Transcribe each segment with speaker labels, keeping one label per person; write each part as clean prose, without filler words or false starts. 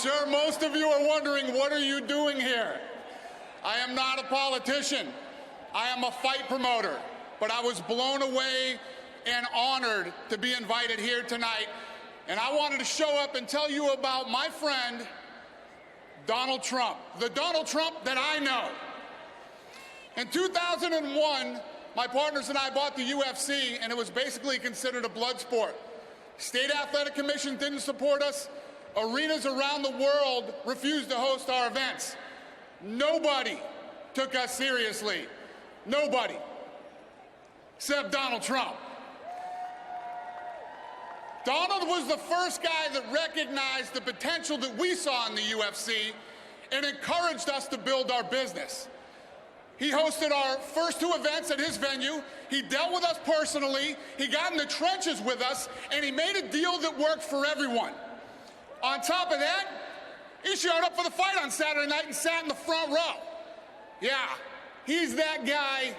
Speaker 1: sure most of you are wondering, what are you doing here? I am not a politician. I am a fight promoter. But I was blown away and honored to be invited here tonight. And I wanted to show up and tell you about my friend, Donald Trump, the Donald Trump that I know. In 2001, my partners and I bought the UFC, and it was basically considered a blood sport. State Athletic Commission didn't support us. Arenas around the world refused to host our events. Nobody took us seriously. Nobody. Except Donald Trump. Donald was the first guy that recognized the potential that we saw in the UFC and encouraged us to build our business. He hosted our first 2 events at his venue. He dealt with us personally. He got in the trenches with us, and he made a deal that worked for everyone. On top of that, he showed up for the fight on Saturday night and sat in the front row. Yeah, he's that guy.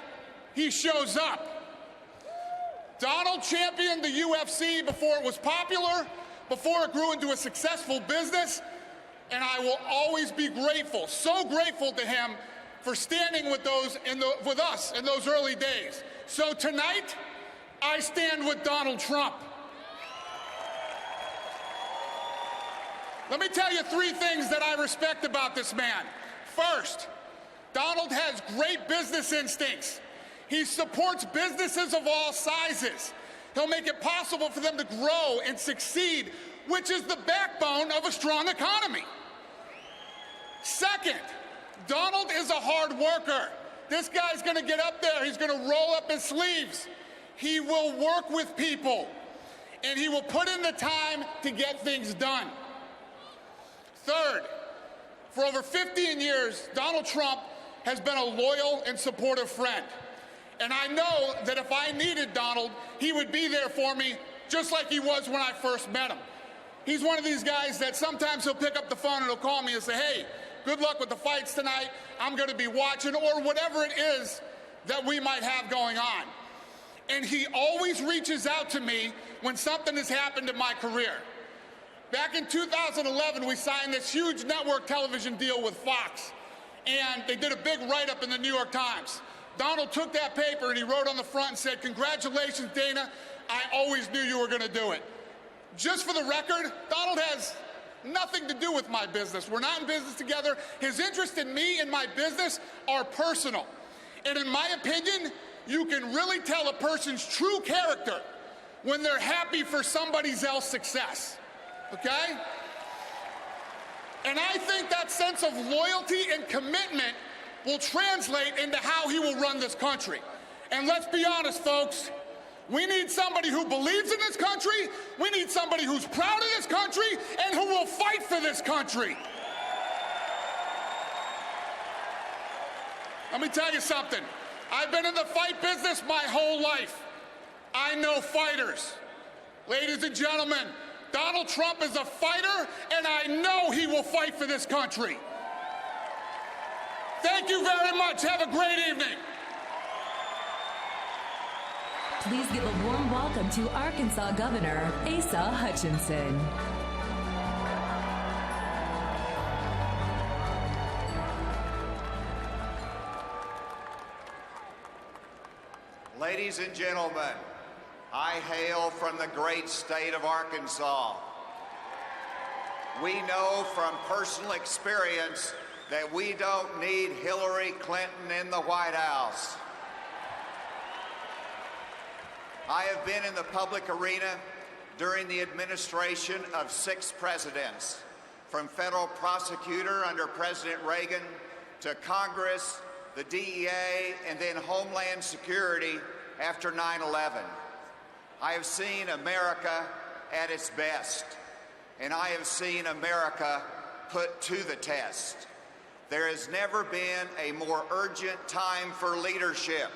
Speaker 1: He shows up. Donald championed the UFC before it was popular, before it grew into a successful business, and I will always be grateful, so grateful to him for standing with us in those early days. So tonight, I stand with Donald Trump. Let me tell you 3 things that I respect about this man. First, Donald has great business instincts. He supports businesses of all sizes. He'll make it possible for them to grow and succeed, which is the backbone of a strong economy. Second, Donald is a hard worker. This guy's gonna get up there, he's gonna roll up his sleeves. He will work with people, and he will put in the time to get things done. Third, for over 15 years, Donald Trump has been a loyal and supportive friend. And I know that if I needed Donald, he would be there for me, just like he was when I first met him. He's one of these guys that sometimes he'll pick up the phone and he'll call me and say, hey, good luck with the fights tonight. I'm going to be watching, or whatever it is that we might have going on. And he always reaches out to me when something has happened in my career. Back in 2011, we signed this huge network television deal with Fox, and they did a big write-up in the New York Times. Donald took that paper and he wrote on the front and said, congratulations, Dana, I always knew you were going to do it. Just for the record, Donald has nothing to do with my business. We're not in business together. His interest in me and my business are personal. And in my opinion, you can really tell a person's true character when they're happy for somebody else's success, okay? And I think that sense of loyalty and commitment will translate into how he will run this country. And let's be honest, folks, we need somebody who believes in this country, we need somebody who's proud of this country, and who will fight for this country. Let me tell you something. I've been in the fight business my whole life. I know fighters. Ladies and gentlemen, Donald Trump is a fighter, and I know he will fight for this country. Thank you very much. Have a great evening.
Speaker 2: Please give a warm welcome to Arkansas Governor Asa Hutchinson.
Speaker 3: Ladies and gentlemen, I hail from the great state of Arkansas. We know from personal experience that we don't need Hillary Clinton in the White House. I have been in the public arena during the administration of 6 presidents, from federal prosecutor under President Reagan to Congress, the DEA, and then Homeland Security after 9/11. I have seen America at its best, and I have seen America put to the test. There has never been a more urgent time for leadership.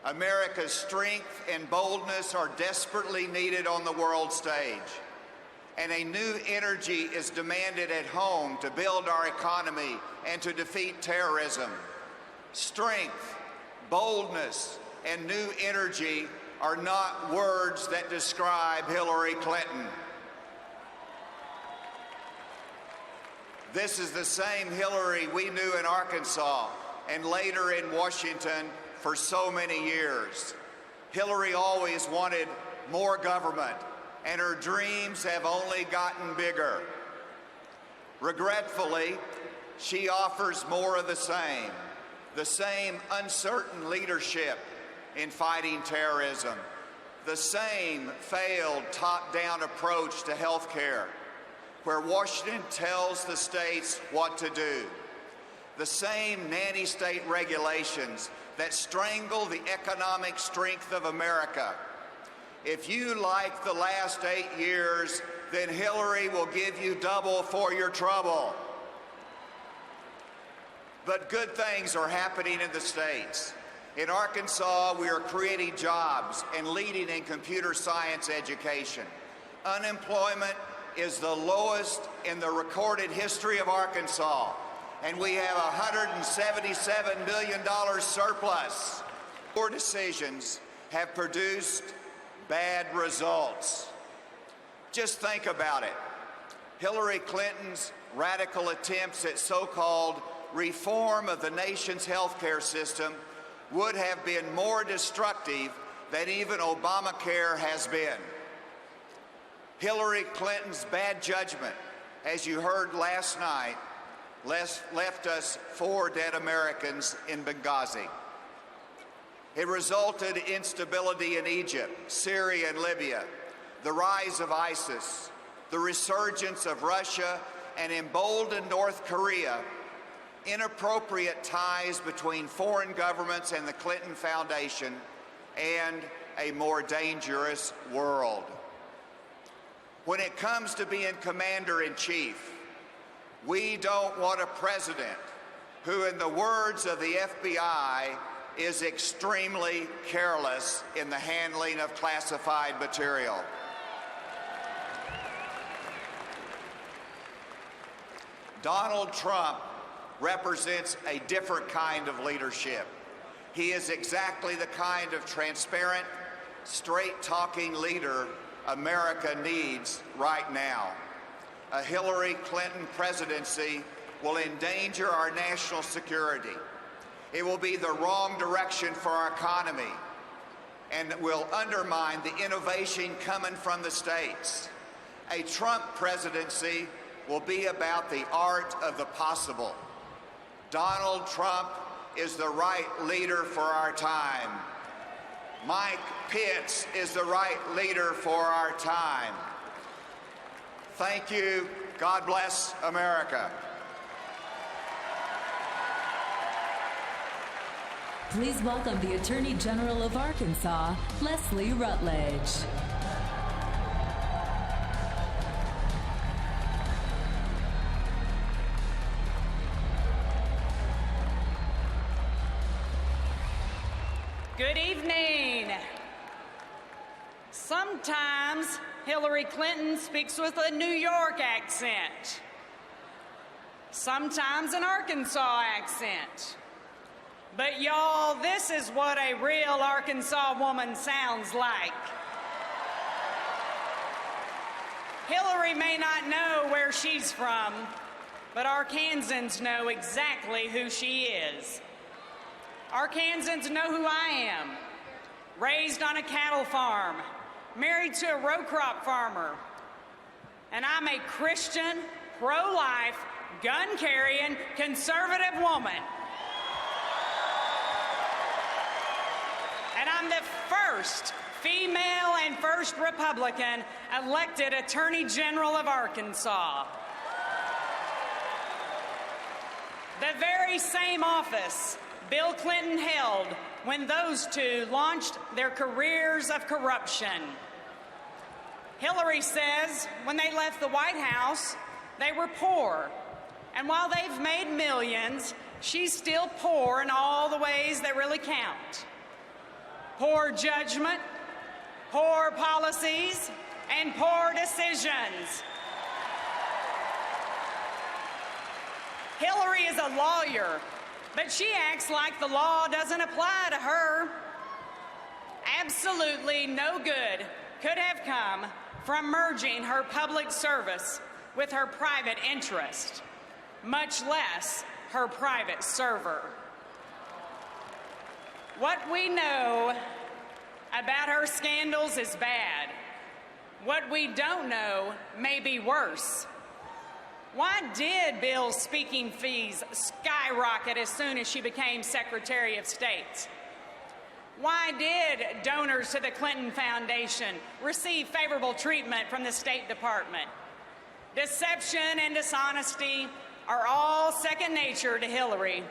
Speaker 3: America's strength and boldness are desperately needed on the world stage, and a new energy is demanded at home to build our economy and to defeat terrorism. Strength, boldness, and new energy are not words that describe Hillary Clinton. This is the same Hillary we knew in Arkansas and later in Washington for so many years. Hillary always wanted more government, and her dreams have only gotten bigger. Regretfully, she offers more of the same uncertain leadership in fighting terrorism, the same failed top-down approach to health care, where Washington tells the states what to do, the same nanny state regulations that strangle the economic strength of America. If you like the last 8 years, then Hillary will give you double for your trouble. But good things are happening in the states. In Arkansas, we are creating jobs and leading in computer science education. Unemployment is the lowest in the recorded history of Arkansas, and we have a $177 million surplus. Poor decisions have produced bad results. Just think about it. Hillary Clinton's radical attempts at so-called reform of the nation's healthcare system would have been more destructive than even Obamacare has been. Hillary Clinton's bad judgment, as you heard last night, left us 4 dead Americans in Benghazi. It resulted in instability in Egypt, Syria, and Libya, the rise of ISIS, the resurgence of Russia, and emboldened North Korea, inappropriate ties between foreign governments and the Clinton Foundation, and a more dangerous world. When it comes to being commander-in-chief, we don't want a president who, in the words of the FBI, is extremely careless in the handling of classified material. Donald Trump represents a different kind of leadership. He is exactly the kind of transparent, straight-talking leader America needs right now. A Hillary Clinton presidency will endanger our national security. It will be the wrong direction for our economy and will undermine the innovation coming from the states. A Trump presidency will be about the art of the possible. Donald Trump is the right leader for our time. Mike Pence is the right leader for our time. Thank you. God bless America.
Speaker 2: Please welcome the Attorney General of Arkansas, Leslie Rutledge.
Speaker 4: Good evening. Sometimes Hillary Clinton speaks with a New York accent. Sometimes an Arkansas accent. But y'all, this is what a real Arkansas woman sounds like. Hillary may not know where she's from, but Arkansans know exactly who she is. Arkansans know who I am. Raised on a cattle farm, married to a row crop farmer. And I'm a Christian, pro-life, gun-carrying, conservative woman. And I'm the first female and first Republican elected Attorney General of Arkansas. The very same office Bill Clinton held when those two launched their careers of corruption. Hillary says when they left the White House, they were poor. And while they've made millions, she's still poor in all the ways that really count. Poor judgment, poor policies, and poor decisions. Hillary is a lawyer, but she acts like the law doesn't apply to her. Absolutely no good could have come from merging her public service with her private interest. much less her private server. What we know about her scandals is bad. What we don't know may be worse. Why did Bill's speaking fees skyrocket as soon as she became Secretary of State? Why did donors to the Clinton Foundation receive favorable treatment from the State Department? Deception and dishonesty are all second nature to Hillary.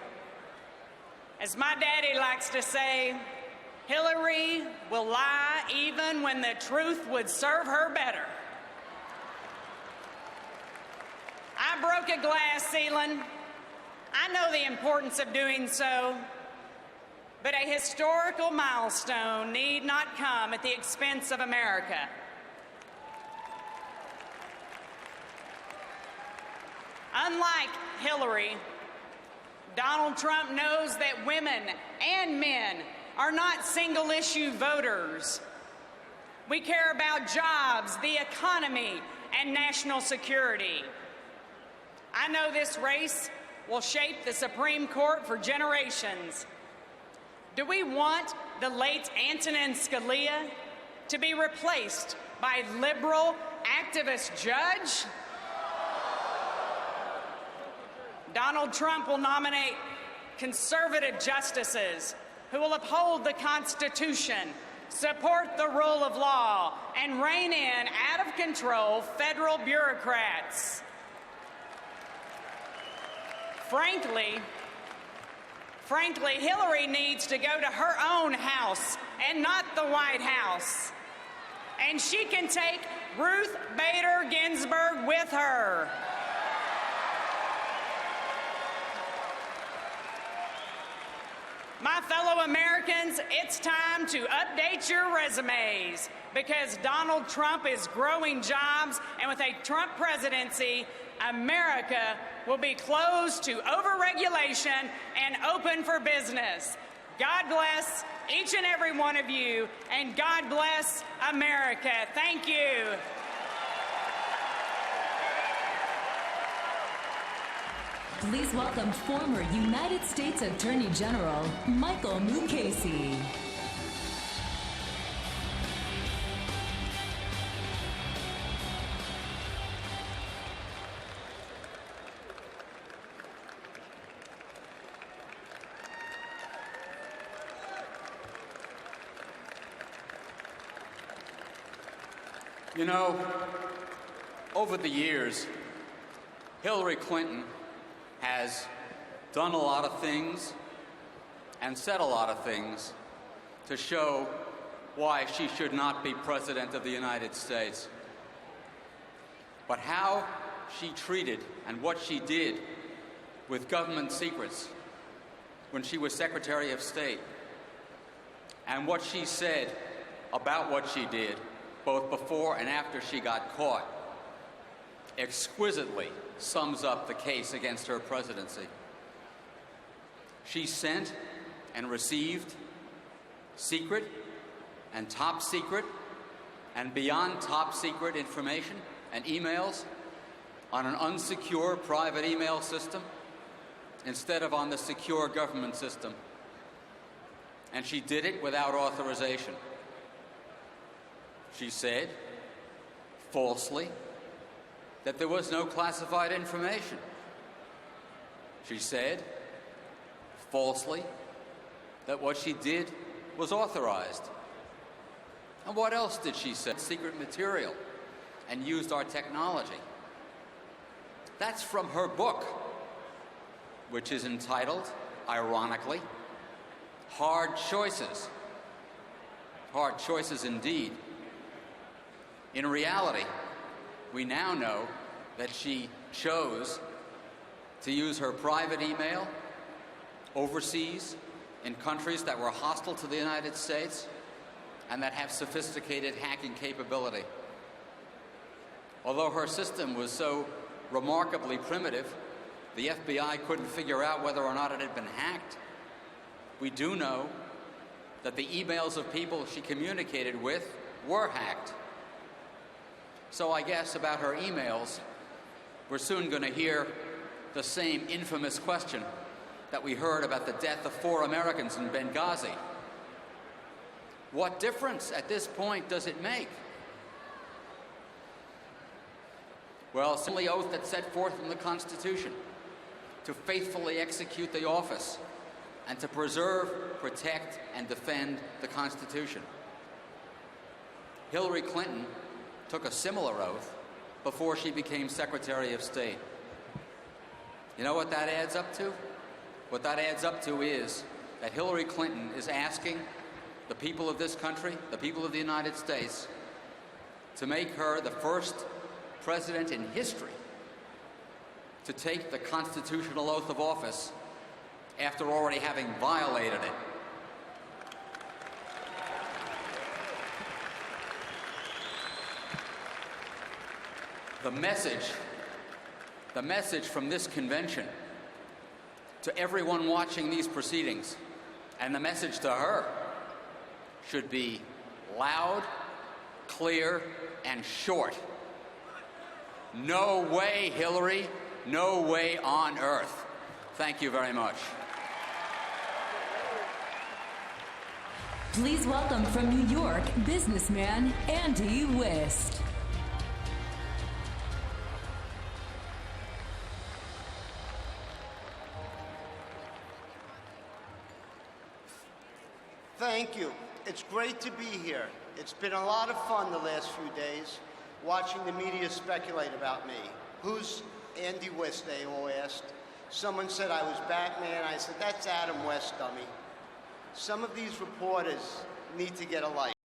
Speaker 4: As my daddy likes to say, Hillary will lie even when the truth would serve her better. I broke a glass ceiling. I know the importance of doing so, but a historical milestone need not come at the expense of America. Unlike Hillary, Donald Trump knows that women and men are not single-issue voters. We care about jobs, the economy, and national security. I know this race will shape the Supreme Court for generations. Do we want the late Antonin Scalia to be replaced by a liberal activist judge? Donald Trump will nominate conservative justices who will uphold the Constitution, support the rule of law, and rein in out-of-control federal bureaucrats. Frankly, Hillary needs to go to her own house and not the White House. And she can take Ruth Bader Ginsburg with her. My fellow Americans, it's time to update your resumes because Donald Trump is growing jobs, and with a Trump presidency, America will be closed to overregulation and open for business. God bless each and every one of you, and God bless America. Thank you.
Speaker 2: Please welcome former United States Attorney General Michael Mukasey.
Speaker 5: You know, over the years, Hillary Clinton has done a lot of things and said a lot of things to show why she should not be President of the United States. But how she treated and what she did with government secrets when she was Secretary of State, and what she said about what she did, both before and after she got caught, exquisitely sums up the case against her presidency. She sent and received secret and top secret and beyond top secret information and emails on an unsecure private email system instead of on the secure government system. And she did it without authorization. She said, falsely, that there was no classified information. She said, falsely, that what she did was authorized. And what else did she say? Secret material, and used our technology. That's from her book, which is entitled, ironically, Hard Choices. Hard choices indeed. In reality, we now know that she chose to use her private email overseas in countries that were hostile to the United States and that have sophisticated hacking capability. Although her system was so remarkably primitive, the FBI couldn't figure out whether or not it had been hacked. We do know that the emails of people she communicated with were hacked. So I guess about her emails, we're soon going to hear the same infamous question that we heard about the death of 4 Americans in Benghazi. What difference at this point does it make? Well, it's the only oath that's set forth in the Constitution, to faithfully execute the office and to preserve, protect, and defend the Constitution. Hillary Clinton took a similar oath before she became Secretary of State. You know what that adds up to? What that adds up to is that Hillary Clinton is asking the people of this country, the people of the United States, to make her the first president in history to take the constitutional oath of office after already having violated it. The message from this convention to everyone watching these proceedings, and the message to her, should be loud, clear, and short. No way, Hillary. No way on earth. Thank you very much.
Speaker 2: Please welcome from New York, businessman Andy West.
Speaker 6: Thank you. It's great to be here. It's been a lot of fun the last few days, watching the media speculate about me. Who's Andy West, they all asked. Someone said I was Batman. I said, that's Adam West, dummy. Some of these reporters need to get a life.